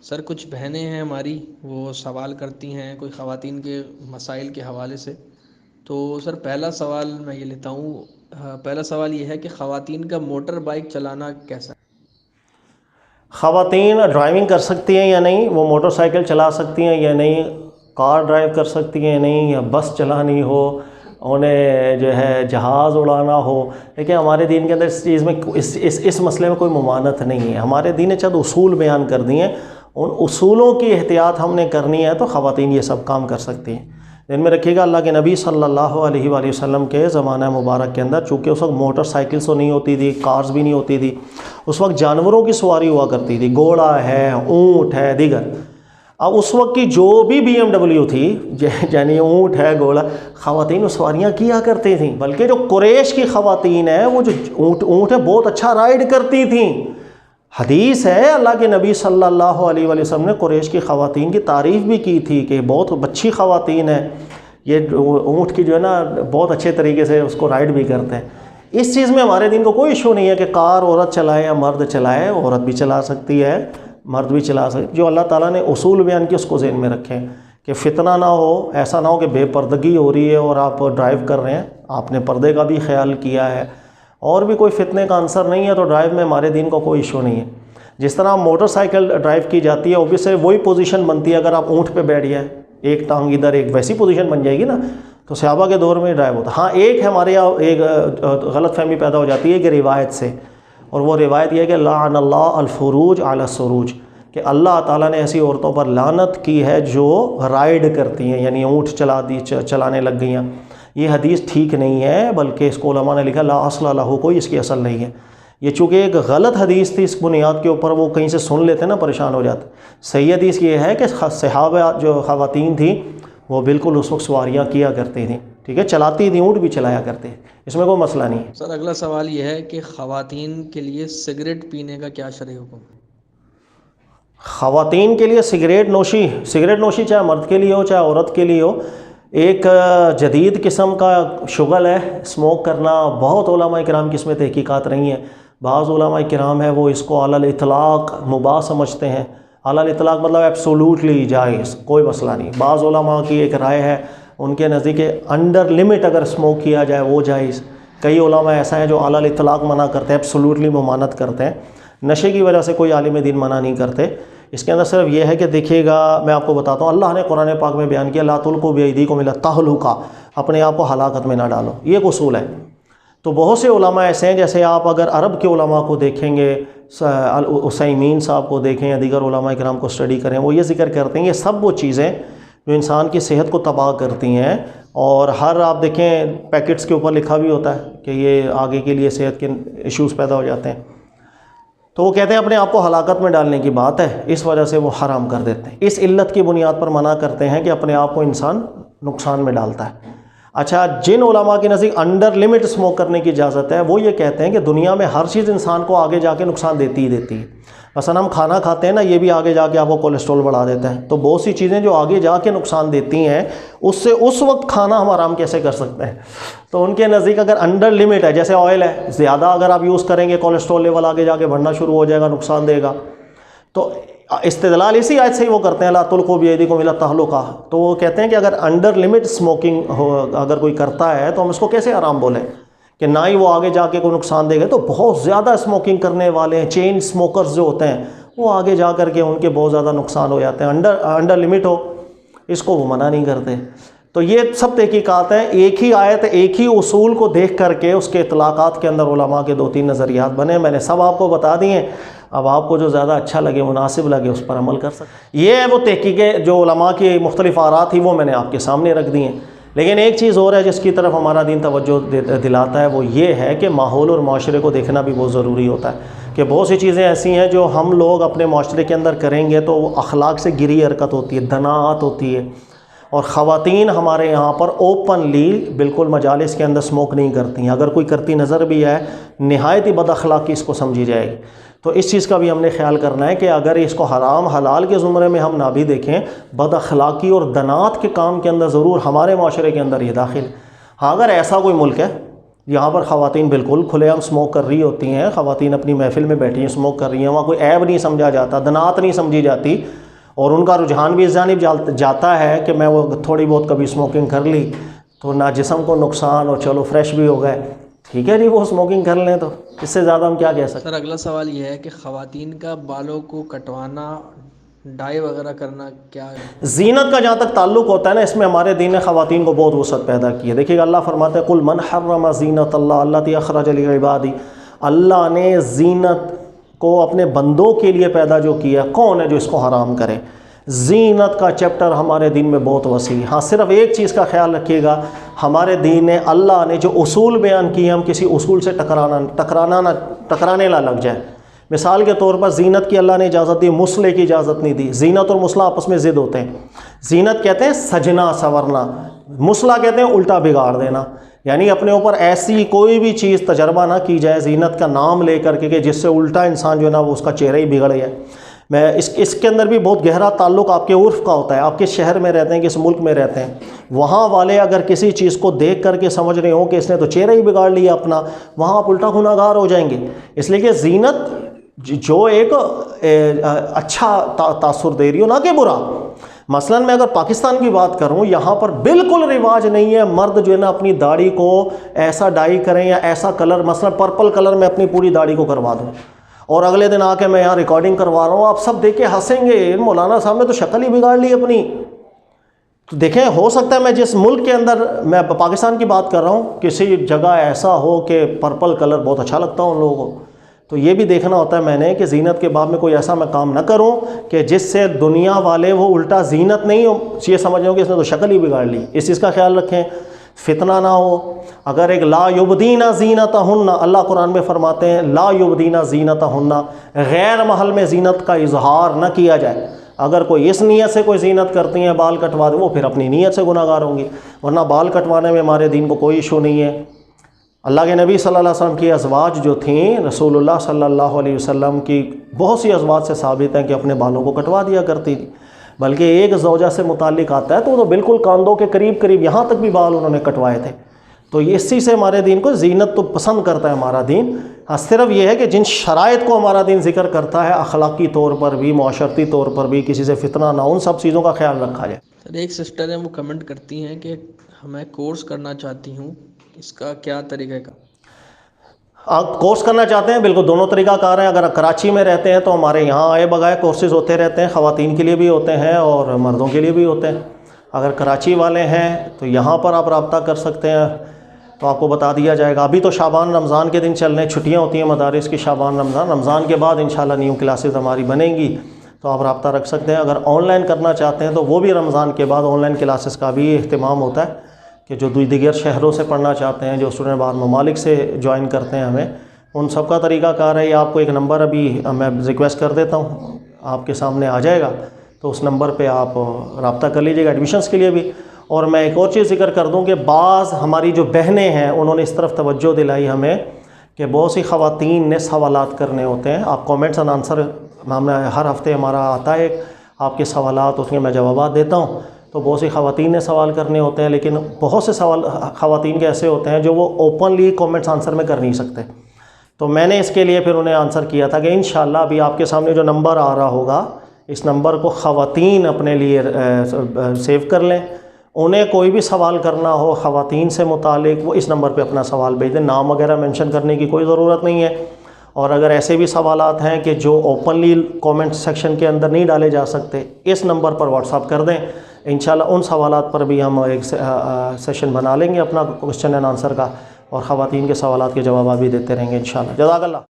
سر کچھ بہنیں ہیں ہماری، وہ سوال کرتی ہیں کوئی خواتین کے مسائل کے حوالے سے. تو سر پہلا سوال میں یہ لیتا ہوں. پہلا سوال یہ ہے کہ خواتین کا موٹر بائک چلانا کیسا ہے؟ خواتین ڈرائیونگ کر سکتی ہیں یا نہیں، وہ موٹر سائیکل چلا سکتی ہیں یا نہیں، کار ڈرائیو کر سکتی ہیں یا نہیں، یا بس چلانی ہو، انہیں جو ہے جہاز اڑانا ہو. لیکن ہمارے دین کے اندر اس چیز میں اس مسئلے میں کوئی ممانعت نہیں ہے. ہمارے دین نے چند اصول بیان کر دیے ہیں، ان اصولوں کی احتیاط ہم نے کرنی ہے تو خواتین یہ سب کام کر سکتی ہیں. ذہن میں رکھیے گا، اللہ کے نبی صلی اللہ علیہ وآلہ وسلم کے زمانہ مبارک کے اندر چونکہ اس وقت موٹر سائیکلس تو نہیں ہوتی تھی، کارز بھی نہیں ہوتی تھی، اس وقت جانوروں کی سواری ہوا کرتی تھی، گھوڑا ہے، اونٹ ہے، دیگر. اب اس وقت کی جو بھی BMW تھی، یعنی اونٹ ہے، گھوڑا، خواتین سواریاں کیا کرتی تھیں. بلکہ جو قریش کی خواتین ہیں، وہ جو اونٹ ہے بہت اچھا رائڈ کرتی تھیں. حدیث ہے اللہ کے نبی صلی اللہ علیہ وآلہ وسلم نے قریش کی خواتین کی تعریف بھی کی تھی کہ بہت اچھی خواتین ہیں، یہ اونٹ کی جو ہے نا بہت اچھے طریقے سے اس کو رائڈ بھی کرتے ہیں. اس چیز میں ہمارے دین کو کوئی ایشو نہیں ہے کہ کار عورت چلائے یا مرد چلائے. عورت بھی چلا سکتی ہے، مرد بھی چلا سکتی. جو اللہ تعالیٰ نے اصول بیان کیے اس کو ذہن میں رکھیں کہ فتنہ نہ ہو، ایسا نہ ہو کہ بے پردگی ہو رہی ہے اور آپ ڈرائیو کر رہے ہیں، آپ نے پردے کا بھی خیال کیا ہے اور بھی کوئی فتنے کا عنصر نہیں ہے، تو ڈرائیو میں ہمارے دین کو کوئی ایشو نہیں ہے. جس طرح موٹر سائیکل ڈرائیو کی جاتی ہے اوبیسلی وہی پوزیشن بنتی ہے. اگر آپ اونٹ پہ بیٹھ جائیں، ایک ٹانگ ادھر، ایک ویسی پوزیشن بن جائے گی نا. تو صحابہ کے دور میں ڈرائیو ہوتا. ہاں ایک ہمارے یہاں ایک غلط فہمی پیدا ہو جاتی ہے کہ روایت سے، اور وہ روایت یہ ہے کہ لعن اللہ الفروج علی السروج، کہ اللہ تعالیٰ نے ایسی عورتوں پر لعنت کی ہے جو رائڈ کرتی ہیں، یعنی اونٹ چلانے لگ گئی ہیں. یہ حدیث ٹھیک نہیں ہے، بلکہ اس کو علماء نے لکھا لا اصل لہ، کوئی اس کی اصل نہیں ہے. یہ چونکہ ایک غلط حدیث تھی، اس بنیاد کے اوپر وہ کہیں سے سن لیتے نا پریشان ہو جاتے. صحیح حدیث یہ ہے کہ صحابہ جو خواتین تھیں وہ بالکل اس وقت سواریاں کیا کرتی تھیں، ٹھیک ہے، چلاتی تھیں، اونٹ بھی چلایا کرتے ہیں، اس میں کوئی مسئلہ نہیں ہے. سر اگلا سوال یہ ہے کہ خواتین کے لیے سگریٹ پینے کا کیا شرعی حکم ہے؟ خواتین کے لیے سگریٹ نوشی چاہے مرد کے لیے ہو چاہے عورت کے لیے ہو، ایک جدید قسم کا شغل ہے اسموک کرنا. بہت علماء کرام کی اس میں تحقیقات رہی ہیں. بعض علماء کرام ہیں وہ اس کو علی الاطلاق مباح سمجھتے ہیں. علی الاطلاق مطلب ایبسولوٹلی جائز، کوئی مسئلہ نہیں. بعض علماء کی ایک رائے ہے، ان کے نزدیک انڈر لمٹ اگر اسموک کیا جائے وہ جائز. کئی علماء ایسا ہیں جو علی الاطلاق منع کرتے ہیں، ایبسولوٹلی ممانعت کرتے ہیں. نشے کی وجہ سے کوئی عالم دین منع نہیں کرتے. اس کے اندر صرف یہ ہے کہ دیکھیے گا، میں آپ کو بتاتا ہوں، اللہ نے قرآن پاک میں بیان کیا لا تلقوا بایدیکم الی التہلکہ، اپنے آپ کو ہلاکت میں نہ ڈالو. یہ ایک اصول ہے. تو بہت سے علماء ایسے ہیں، جیسے آپ اگر عرب کے علماء کو دیکھیں گے، عثیمین صاحب کو دیکھیں یا دیگر علماء کرام کو اسٹڈی کریں، وہ یہ ذکر کرتے ہیں یہ سب وہ چیزیں جو انسان کی صحت کو تباہ کرتی ہیں. اور ہر آپ دیکھیں پیکٹس کے اوپر لکھا بھی ہوتا ہے کہ یہ آگے کے لیے صحت کے ایشوز پیدا ہو جاتے ہیں. تو وہ کہتے ہیں اپنے آپ کو ہلاکت میں ڈالنے کی بات ہے، اس وجہ سے وہ حرام کر دیتے ہیں. اس علت کی بنیاد پر منع کرتے ہیں کہ اپنے آپ کو انسان نقصان میں ڈالتا ہے. اچھا، جن علماء کے نزدیک انڈر لمٹ اسموک کرنے کی اجازت ہے، وہ یہ کہتے ہیں کہ دنیا میں ہر چیز انسان کو آگے جا کے نقصان دیتی ہی دیتی ہے. مثلا ہم کھانا کھاتے ہیں نا، یہ بھی آگے جا کے آپ کو کولیسٹرول بڑھا دیتا ہے. تو بہت سی چیزیں جو آگے جا کے نقصان دیتی ہیں، اس سے اس وقت کھانا ہم آرام کیسے کر سکتے ہیں؟ تو ان کے نزدیک اگر انڈر لمٹ ہے، جیسے آئل ہے، زیادہ اگر آپ یوز کریں گے کولیسٹرول لیول آگے جا کے بڑھنا شروع ہو جائے گا، نقصان دے گا. تو استدلال اسی آیت سے ہی وہ کرتے ہیں لا تلقوا بایدیکم الی التہلکہ. تو وہ کہتے ہیں کہ اگر انڈر لمٹ اسموکنگ ہو، اگر کوئی کرتا ہے تو ہم اس کو کیسے حرام بولیں کہ نہ ہی وہ آگے جا کے کوئی نقصان دے گا. تو بہت زیادہ اسموکنگ کرنے والے چین اسموکرز جو ہوتے ہیں، وہ آگے جا کر کے ان کے بہت زیادہ نقصان ہو جاتے ہیں. انڈر لمٹ ہو، اس کو وہ منع نہیں کرتے. تو یہ سب تحقیقات ہیں. ایک ہی آیت، ایک ہی اصول کو دیکھ کر کے اس کے اطلاقات کے اندر علماء کے 2-3 نظریات بنے. میں نے سب آپ کو بتا دیے ہیں. اب آپ کو جو زیادہ اچھا لگے، مناسب لگے، اس پر عمل کر سکتے. یہ ہے وہ تحقیقیں جو علماء کی مختلف آراء تھی، وہ میں نے آپ کے سامنے رکھ دی ہیں. لیکن ایک چیز اور ہے جس کی طرف ہمارا دین توجہ دلاتا ہے، وہ یہ ہے کہ ماحول اور معاشرے کو دیکھنا بھی بہت ضروری ہوتا ہے. کہ بہت سی چیزیں ایسی ہیں جو ہم لوگ اپنے معاشرے کے اندر کریں گے تو وہ اخلاق سے گری حرکت ہوتی ہے، دناعت ہوتی ہے. اور خواتین ہمارے یہاں پر اوپنلی بالکل مجالس کے اندر اسموک نہیں کرتی ہیں. اگر کوئی کرتی نظر بھی ہے، نہایت ہی بد اخلاقی اس کو سمجھی جائے گی. تو اس چیز کا بھی ہم نے خیال کرنا ہے کہ اگر اس کو حرام حلال کے زمرے میں ہم نہ بھی دیکھیں، بد اخلاقی اور دنات کے کام کے اندر ضرور ہمارے معاشرے کے اندر یہ داخل. ہاں اگر ایسا کوئی ملک ہے یہاں پر خواتین بالکل کھلے عام اسموک کر رہی ہوتی ہیں، خواتین اپنی محفل میں بیٹھی ہیں اسموک کر رہی ہیں، وہاں کوئی عیب نہیں سمجھا جاتا، دنات نہیں سمجھی جاتی، اور ان کا رجحان بھی اس جانب جاتا ہے کہ میں وہ تھوڑی بہت کبھی اسموکنگ کر لی تو نہ جسم کو نقصان اور چلو فریش بھی ہو گئے، ٹھیک ہے جی وہ اسموکنگ کر لیں، تو اس سے زیادہ ہم کیا کہہ سکتے ہیں۔ سر اگلا سوال یہ ہے کہ خواتین کا بالوں کو کٹوانا، ڈائی وغیرہ کرنا کیا ہے؟ زینت کا جہاں تک تعلق ہوتا ہے نا، اس میں ہمارے دین نے خواتین کو بہت وسعت پیدا کی ہے۔ دیکھیے اللہ فرماتے ہیں قل من حرم زینت اللہ التی اخرج لعبادی، اللہ نے زینت کو اپنے بندوں کے لیے پیدا جو کیا، کون ہے جو اس کو حرام کرے؟ زینت کا چیپٹر ہمارے دین میں بہت وسیع ہے۔ ہاں صرف ایک چیز کا خیال رکھیے گا، ہمارے دین نے اللہ نے جو اصول بیان کیے ہم کسی اصول سے ٹکرانے نہ لگ جائے۔ مثال کے طور پر زینت کی اللہ نے اجازت دی، مسلح کی اجازت نہیں دی۔ زینت اور مسلح آپس میں ضد ہوتے ہیں۔ زینت کہتے ہیں سجنا سورنا، مسلح کہتے ہیں الٹا بگاڑ دینا، یعنی اپنے اوپر ایسی کوئی بھی چیز تجربہ نہ کی جائے زینت کا نام لے کر کے کہ جس سے الٹا انسان جو ہے نا وہ اس کا چہرہ ہی بگڑ جائے۔ میں اس کے اندر بھی بہت گہرا تعلق آپ کے عرف کا ہوتا ہے، آپ کس شہر میں رہتے ہیں، کس ملک میں رہتے ہیں، وہاں والے اگر کسی چیز کو دیکھ کر کے سمجھ رہے ہوں کہ اس نے تو چہرہ ہی بگاڑ لیا اپنا، وہاں آپ الٹا گناہ گار ہو جائیں گے۔ اس لیے کہ زینت جو ایک اچھا تاثر دے رہی ہو، نہ کہ برا۔ مثلا میں اگر پاکستان کی بات کروں، یہاں پر بالکل رواج نہیں ہے مرد جو ہے نا اپنی داڑھی کو ایسا ڈائی کریں یا ایسا کلر، مثلا پرپل کلر میں اپنی پوری داڑھی کو کروا دوں اور اگلے دن آ کے میں یہاں ریکارڈنگ کروا رہا ہوں، آپ سب دیکھ کے ہنسیں گے، مولانا صاحب نے تو شکل ہی بگاڑ لی اپنی۔ تو دیکھیں، ہو سکتا ہے میں جس ملک کے اندر، میں پاکستان کی بات کر رہا ہوں، کسی جگہ ایسا ہو کہ پرپل کلر بہت اچھا لگتا ہو ان لوگوں کو، تو یہ بھی دیکھنا ہوتا ہے میں نے کہ زینت کے باب میں کوئی ایسا میں کام نہ کروں کہ جس سے دنیا والے وہ الٹا زینت نہیں ہو یہ سمجھ لوں کہ اس نے تو شکل ہی بگاڑ لی۔ اس چیز کا خیال رکھیں، فتنہ نہ ہو۔ اگر ایک لا یبدین زینتہن، اللہ قرآن میں فرماتے ہیں لا یبدین زینتہن، غیر محل میں زینت کا اظہار نہ کیا جائے۔ اگر کوئی اس نیت سے کوئی زینت کرتی ہیں بال کٹوا دے، وہ پھر اپنی نیت سے گناہ گار ہوں گی، ورنہ بال کٹوانے میں ہمارے دین کو کوئی ایشو نہیں ہے۔ اللہ کے نبی صلی اللہ علیہ وسلم کی ازواج جو تھیں، رسول اللہ صلی اللہ علیہ وسلم کی بہت سی ازواج سے ثابت ہیں کہ اپنے بالوں کو کٹوا دیا کرتی تھی، بلکہ ایک زوجہ سے متعلق آتا ہے تو وہ بالکل کاندھوں کے قریب یہاں تک بھی بال انہوں نے کٹوائے تھے۔ تو اسی سے ہمارے دین کو زینت تو پسند کرتا ہے ہمارا دین، ہاں صرف یہ ہے کہ جن شرائط کو ہمارا دین ذکر کرتا ہے، اخلاقی طور پر بھی، معاشرتی طور پر بھی، کسی سے فتنہ نہ، ان سب چیزوں کا خیال رکھا جائے۔ سر ایک سسٹر ہیں، وہ کمنٹ کرتی ہیں کہ میں کورس کرنا چاہتی ہوں، اس کا کیا طریقہ کا؟ آپ کورس کرنا چاہتے ہیں، بالکل دونوں طریقہ کار ہیں۔ اگر کراچی میں رہتے ہیں تو ہمارے یہاں آئے بغائے کورسز ہوتے رہتے ہیں، خواتین کے لیے بھی ہوتے ہیں اور مردوں کے لیے بھی ہوتے ہیں۔ اگر کراچی والے ہیں تو یہاں پر آپ رابطہ کر سکتے ہیں، تو آپ کو بتا دیا جائے گا۔ ابھی تو شعبان رمضان کے دن چل رہے ہیں، چھٹیاں ہوتی ہیں مدارس کی، شعبان رمضان کے بعد انشاءاللہ نیو کلاسز ہماری بنیں گی، تو آپ رابطہ رکھ سکتے ہیں۔ اگر آن لائن کرنا چاہتے ہیں تو وہ بھی رمضان کے بعد آن لائن کلاسز کا بھی اہتمام ہوتا ہے، کہ جو دیگر شہروں سے پڑھنا چاہتے ہیں، جو اسٹوڈنٹ باہر ممالک سے جوائن کرتے ہیں ہمیں، ان سب کا طریقہ کار ہے۔ آپ کو ایک نمبر ابھی میں ریکویسٹ کر دیتا ہوں، آپ کے سامنے آ جائے گا، تو اس نمبر پہ آپ رابطہ کر لیجیے گا ایڈمیشنز کے لیے بھی۔ اور میں ایک اور چیز ذکر کر دوں کہ بعض ہماری جو بہنیں ہیں انہوں نے اس طرف توجہ دلائی ہمیں کہ بہت سی خواتین نے سوالات کرنے ہوتے ہیں۔ آپ کومنٹس اینڈ آنسر ہر ہفتے ہمارا آتا ہے، آپ کے سوالات، اس میں میں جوابات دیتا ہوں۔ تو بہت سی خواتین نے سوال کرنے ہوتے ہیں، لیکن بہت سے سوال خواتین کے ایسے ہوتے ہیں جو وہ اوپنلی کومنٹس آنسر میں کر نہیں سکتے، تو میں نے اس کے لیے پھر انہیں آنسر کیا تھا کہ انشاءاللہ ابھی آپ کے سامنے جو نمبر آ رہا ہوگا، اس نمبر کو خواتین اپنے لیے سیو کر لیں۔ انہیں کوئی بھی سوال کرنا ہو خواتین سے متعلق، وہ اس نمبر پہ اپنا سوال بھیج دیں، نام وغیرہ مینشن کرنے کی کوئی ضرورت نہیں ہے۔ اور اگر ایسے بھی سوالات ہیں کہ جو اوپنلی کومنٹ سیکشن کے اندر نہیں ڈالے جا سکتے، اس نمبر پر واٹس ایپ کر دیں، انشاءاللہ ان سوالات پر بھی ہم ایک سیشن بنا لیں گے اپنا کوسچن اینڈ آنسر کا، اور خواتین کے سوالات کے جوابات بھی دیتے رہیں گے انشاءاللہ۔ جزاک اللہ۔